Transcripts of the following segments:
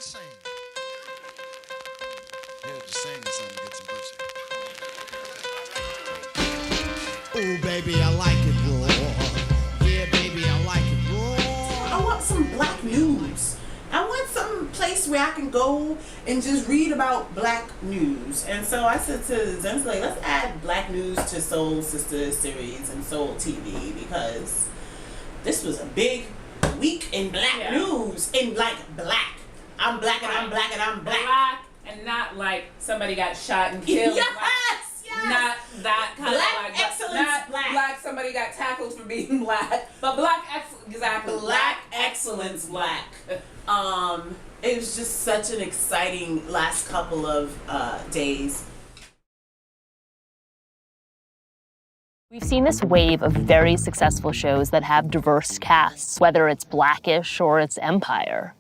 sing. You have to sing or something to get some pussy. Ooh, baby, I like it raw. Yeah, baby, I like it raw. I want some black news. I want some place where I can go and just read about black news. And so I said to Zen, like, let's add black news to Soul Sister series and Soul TV, because this was a big week in black news. In like black. I'm black and I'm black and I'm black. Black and not like somebody got shot and killed. Yes, yes. Not that kind black of like excellence. not Black somebody got tackled for being black, but black exactly. Black excellence black. It was just such an exciting last couple of days. We've seen this wave of very successful shows that have diverse casts, whether it's Blackish or it's Empire.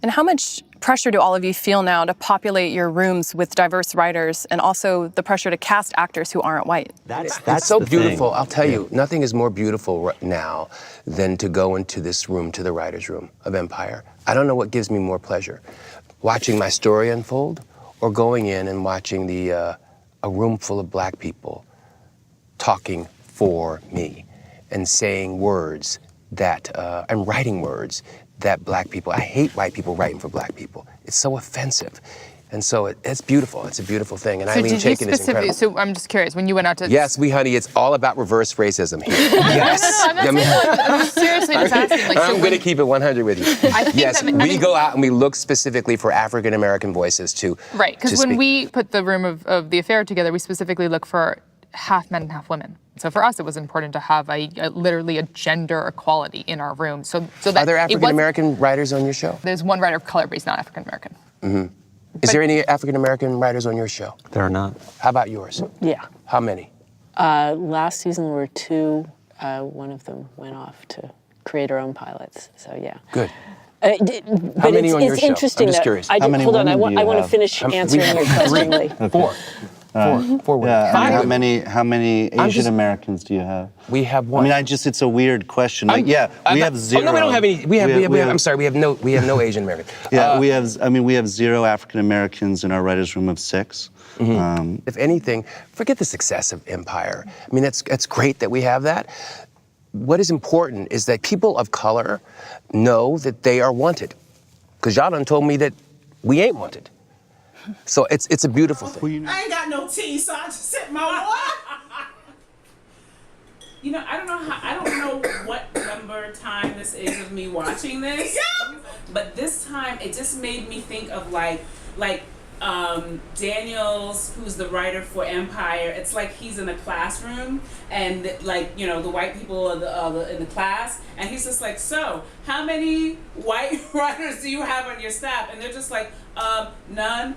And how much pressure do all of you feel now to populate your rooms with diverse writers, and also the pressure to cast actors who aren't white? That's so beautiful. I'll tell you, nothing is more beautiful right now than to go into this room, to the writer's room of Empire. I don't know what gives me more pleasure, watching my story unfold or going in and watching a room full of black people talking for me and saying words that, and writing words that black people, I hate white people writing for black people. It's so offensive. And so it's beautiful. It's a beautiful thing. And So Eileen Chaikin is incredible. So I'm just curious, when you went out to... Yes, honey, it's all about reverse racism here. Yes. I'm seriously just asking. Like, I'm going to keep it 100 with you. I think yes, we go out and we look specifically for African-American voices too. Right, because when we put the room of The Affair together, we specifically look for half men and half women. So for us, it was important to have literally a gender equality in our room. So that Are there African-American writers on your show? There's one writer of color, but he's not African-American. Mm-hmm. Is there any African-American writers on your show? There are not. How about yours? Yeah. How many? Last season there were 2. One of them went off to create her own pilots. So yeah. Good. How many on your show? Interesting. I'm just curious. Hold on. I want to finish answering your question. Okay. Four women. Yeah, I mean, how many Asian Americans do you have? We have one. I mean, it's a weird question. Like, we have 0. Oh, no, we don't have any. We have I'm sorry, we have no Asian Americans. Yeah, we have 0 African Americans in our writers' room of 6. Mm-hmm. If anything, forget the success of Empire. I mean, that's great that we have that. What is important is that people of color know that they are wanted. Because y'all done told me that we ain't wanted. So it's a beautiful thing. I ain't got no tea, so I just sip my water. You know, I don't know what number time this is of me watching this. Yeah. But this time it just made me think of like Daniels, who's the writer for Empire. It's like he's in a classroom, and like, you know, the white people are in the class, and he's just like, so how many white writers do you have on your staff? And they're just like, none.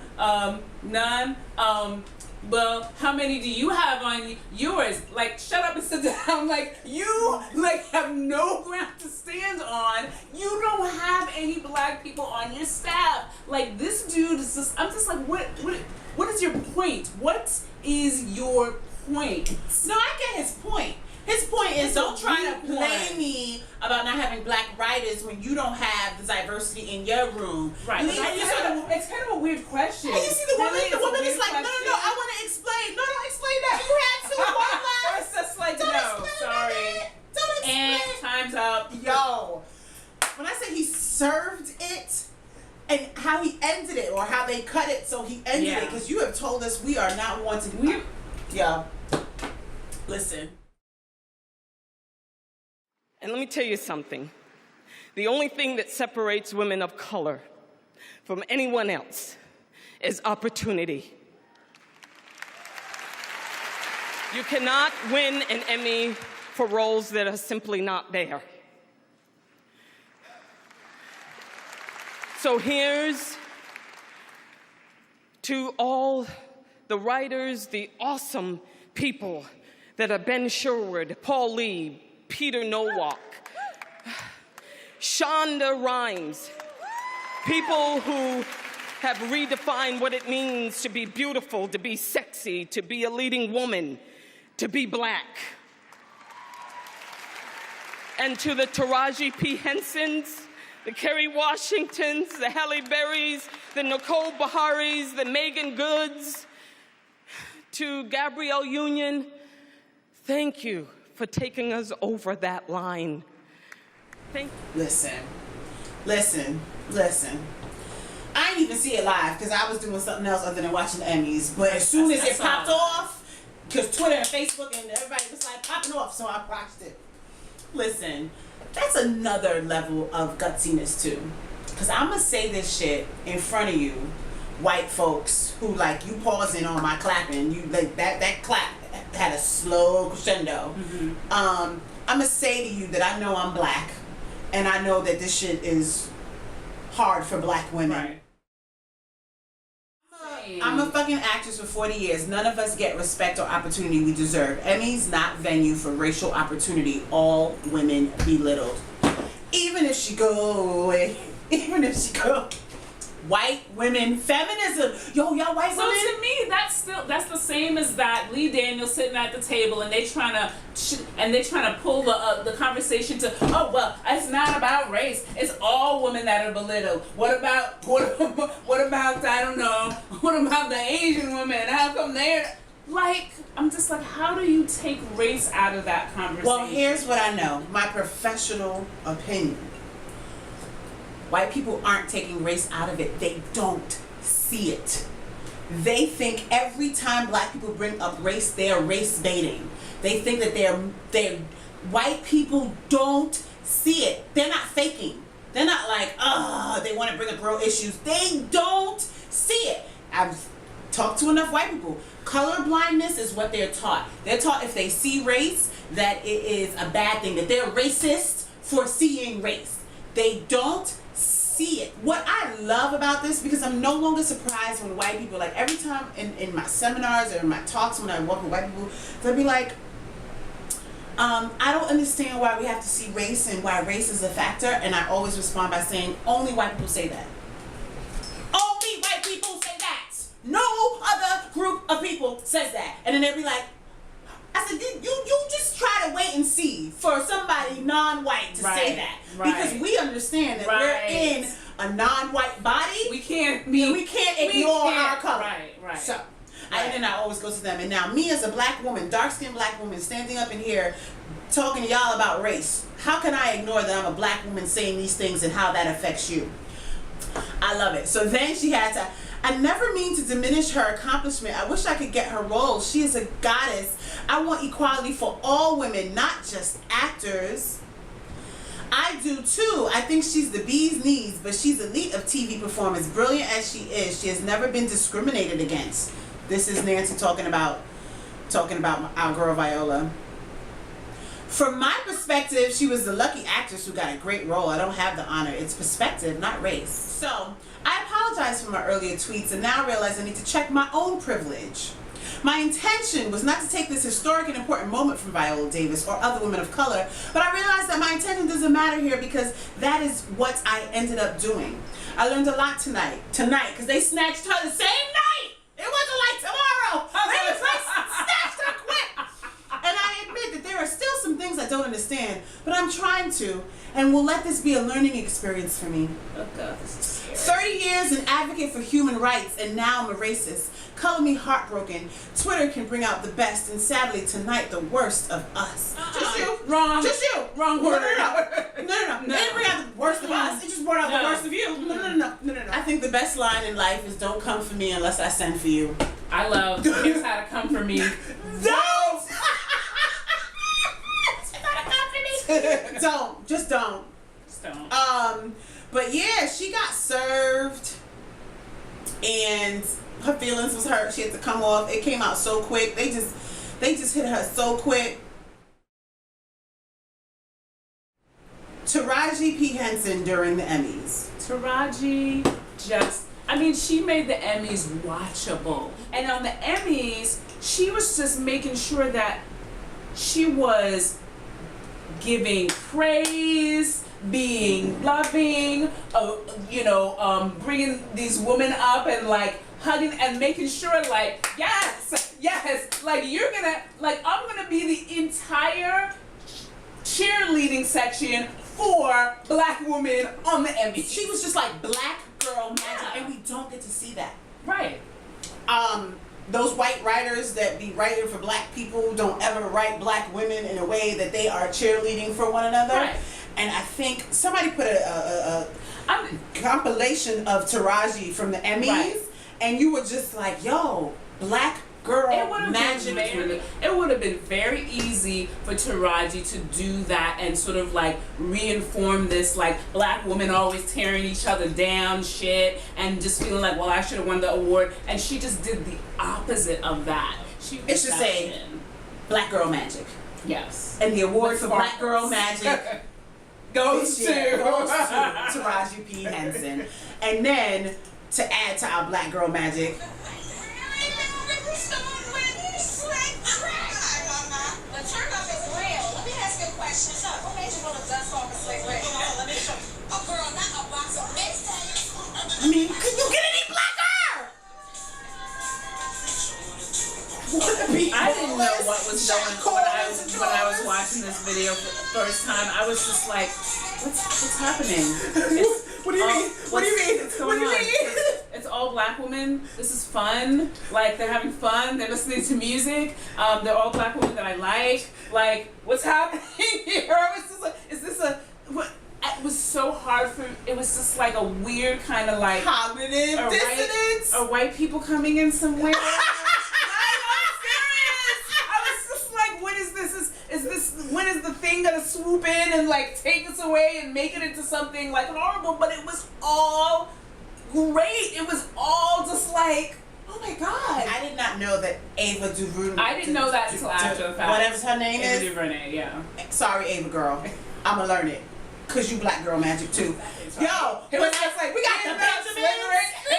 Well, how many do you have on yours? Like, shut up and sit down. Like, you have no ground to stand on. You don't have any black people on your staff. Like, this dude is just, I'm just like, what is your point? What is your point? No, I get his point. His point is, don't try to blame me about not having black writers when you don't have the diversity in your room. Right. It's kind of a weird question. And you see the woman is like, no, I want to explain. No, don't explain that. You had 2 one left. It's just like, no, sorry. Don't explain. And time's up. Yo, when I say he served it, and how he ended it, or how they cut it so he ended it, because you have told us we are not wanting. Listen. And let me tell you something. The only thing that separates women of color from anyone else is opportunity. You cannot win an Emmy for roles that are simply not there. So here's to all the writers, the awesome people that are Ben Sherwood, Paul Lee, Peter Nowak, Shonda Rhimes, people who have redefined what it means to be beautiful, to be sexy, to be a leading woman, to be black. And to the Taraji P. Hensons, the Kerry Washingtons, the Halle Berrys, the Nicole Beharies, the Megan Goods, to Gabrielle Union, thank you for taking us over that line. Listen. I didn't even see it live because I was doing something else other than watching the Emmys. But as soon as it popped off, because Twitter and Facebook and everybody was like popping off, so I watched it. Listen, that's another level of gutsiness too. Because I'm going to say this shit in front of you, white folks who like you pausing on my clapping. You like that clap had a slow crescendo. Mm-hmm. I'm going to say to you that I know I'm black. And I know that this shit is hard for black women. Right. I'm a fucking actress for 40 years. None of us get respect or opportunity we deserve. Emmys not venue for racial opportunity. All women belittled. Even if she go. White women, feminism. Yo, y'all white so women. So to me, that's the same as that Lee Daniels sitting at the table and they trying to pull the conversation to, oh well, it's not about race. It's all women that are belittled. What about I don't know. What about the Asian women? How come they're like? I'm just like, how do you take race out of that conversation? Well, here's what I know. My professional opinion. White people aren't taking race out of it. They don't see it. They think every time black people bring up race, they are race baiting. They think that they're white people don't see it. They're not faking. They're not like, they want to bring up real issues. They don't see it. I've talked to enough white people. Color blindness is what they're taught. They're taught if they see race, that it is a bad thing, that they're racist for seeing race. They don't see it. What I love about this, because I'm no longer surprised when white people, like every time in my seminars or in my talks when I work with white people, they'll be like, I don't understand why we have to see race and why race is a factor, and I always respond by saying, only white people say that. Only white people say that. No other group of people says that. And then they'll be like, I said, you just try to wait and see for somebody non-white to say that. Right. Because we understand that we're in a non-white body. We can't ignore our color. Right. So, and then I always go to them. And now me as a black woman, dark-skinned black woman, standing up in here talking to y'all about race, how can I ignore that I'm a black woman saying these things and how that affects you? I love it. So then she had to... I never mean to diminish her accomplishment. I wish I could get her role. She is a goddess. I want equality for all women, not just actors. I do too. I think she's the bee's knees, but she's elite of TV performance. Brilliant as she is, she has never been discriminated against. This is Nancy talking about our girl Viola. From my perspective, she was the lucky actress who got a great role. I don't have the honor. It's perspective, not race. So, I apologize for my earlier tweets and now realize I need to check my own privilege. My intention was not to take this historic and important moment from Viola Davis or other women of color, but I realized that my intention doesn't matter here because that is what I ended up doing. I learned a lot tonight, because they snatched her the same night. It wasn't like tomorrow. They just like snatched her quick. And I admit that there are still some things I don't understand, but I'm trying to, and will let this be a learning experience for me. Oh God, this is scary. 30 years an advocate for human rights, and now I'm a racist. Color me heartbroken. Twitter can bring out the best, and sadly tonight the worst of us. Just you. Wrong. Just you. Wrong word. No. It didn't bring out the worst of us. It just brought out the worst of you. No. I think the best line in life is don't come for me unless I send for you. I love here's how to come for me. Don't! Don't. Just don't. But yeah, she got served and her feelings was hurt. She had to come off. It came out so quick. They just hit her so quick. Taraji P. Henson during the Emmys. Taraji she made the Emmys watchable. And on the Emmys, she was just making sure that she was giving praise, being loving, bringing these women up and like hugging and making sure like, yes, like you're gonna, like I'm gonna be the entire cheerleading section for black women on the Emmys. She was just like black girl magic, and we don't get to see that. Right. Those white writers that be writing for black people don't ever write black women in a way that they are cheerleading for one another. Right. And I think somebody put a compilation of Taraji from the Emmys, Right. and you were just like, yo, black girl magic. It would have been very easy for Taraji to do that and sort of like reinform this like black women always tearing each other down shit and just feeling like, well, I should have won the award, and she just did the opposite of that. It's just saying black girl magic. Yes. And the award for black girl magic goes to Taraji P. Henson. And then to add to our black girl magic, I mean, could you get any blacker? I didn't know what was going on when I was watching this video for the first time. I was just like, what's happening? What do you mean? What do you mean? What's going on? It's all black women. This is fun. Like, they're having fun. They're listening to music. They're all black women that I like. Like, what's happening here? I was just like, is this a... What? It was so hard for... It was just like a weird kind of like... Cognitive dissonance? Are white people coming in somewhere? When is the thing gonna swoop in and like take us away and make it into something like horrible? But it was all great. It was all just like, oh my god. I did not know that Ava DuVernay. I didn't know that until after the fact. Whatever her name is. Ava DuVernay, yeah. Sorry, Ava girl. I'ma learn it. Cause you black girl magic too. Yo, it was just like, we got the Benjamins, we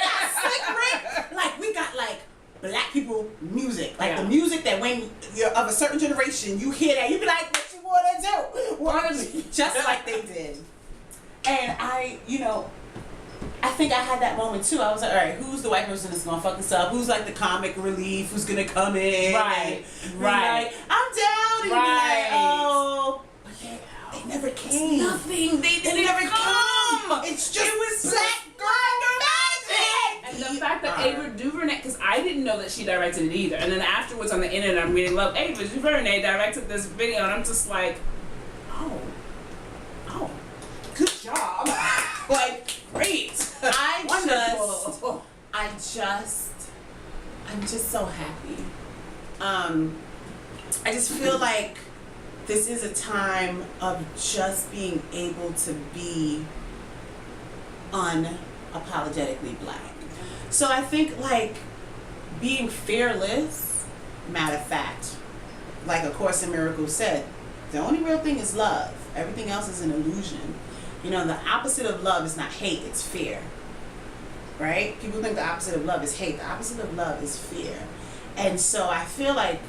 got Slick Rick. Like we got like black people music. Like the music that when you're of a certain generation, you hear that, you be like, what you wanna do? Just like they did. And I think I had that moment too. I was like, all right, who's the white person that's gonna fuck this up? Who's like the comic relief? Who's gonna come in? Right. Like, I'm down. And Right. be like, oh. But they never came. Nothing. They never come. It's just black girl magic. And the fact that Ava DuVernay, because I didn't know that she directed it either. And then afterwards on the internet, I'm reading, love, Ava DuVernay directed this video, and I'm just like, oh, good job. Like, great. I'm Wonderful. just so happy. I just feel like this is a time of just being able to be unapologetically black. So I think like being fearless, matter of fact, like A Course in Miracles said, the only real thing is love. Everything else is an illusion. You know, the opposite of love is not hate, it's fear. Right? People think the opposite of love is hate. The opposite of love is fear. And so I feel like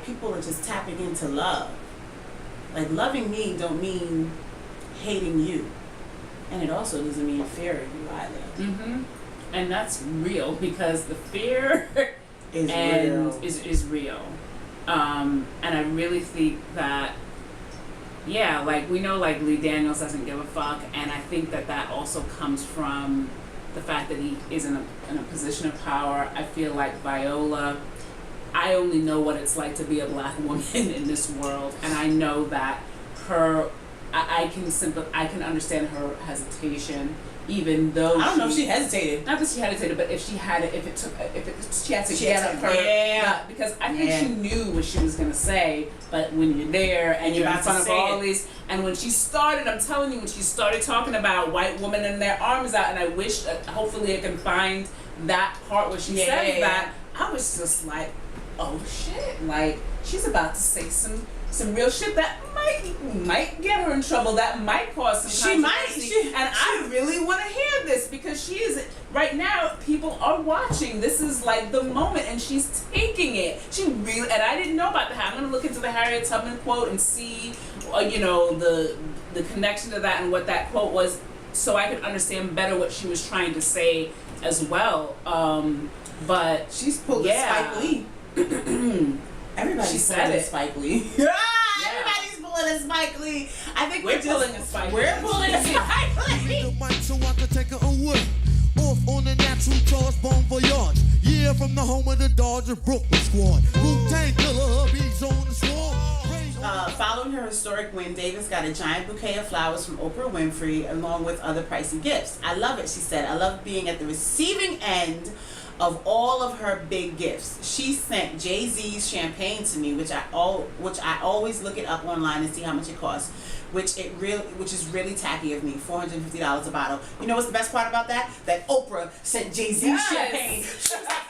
people are just tapping into love. Like loving me don't mean hating you. And it also doesn't mean fearing you either. Mm-hmm. And that's real because the fear is real. And I really think that, yeah, like we know like Lee Daniels doesn't give a fuck, and I think that also comes from the fact that he is in a position of power. I feel like Viola, I only know what it's like to be a black woman in this world, and I know that I can understand her hesitation, even though I don't know if she hesitated. Not that she hesitated, but if she had it, she had to get up her, because I think she knew what she was gonna say. But when you're there and you're in front of all these, and when she started, I'm telling you, when she started talking about white women and their arms out, and I wish that hopefully I can find that part where she says that, I was just like, oh shit, like she's about to say some real shit that might get her in trouble, that might cause some controversy. I really want to hear this because she is, right now, people are watching. This is like the moment, and she's taking it. She really, and I didn't know about that. I'm going to look into the Harriet Tubman quote and see, the connection to that and what that quote was, so I could understand better what she was trying to say as well. But she's pulled a Spike Lee. Everybody's pulling Spike Lee. Everybody's pulling pulling a Spike Lee. I think We're pulling a Spike Lee. We're pulling a Spike Lee. The mic so I can take her away. Off on the natural charge, bon voyage. Yeah, from the home of the Dodger Brooklyn squad. Wu-Tang Killer, hubby's on the swarm. Following her historic win, Davis got a giant bouquet of flowers from Oprah Winfrey along with other pricey gifts. I love it, she said. I love being at the receiving end of all of her big gifts. She sent Jay-Z's champagne to me, which I always look it up online and see how much it costs, which is really tacky of me, $450 a bottle. You know what's the best part about that? That Oprah sent Jay-Z champagne. She was like,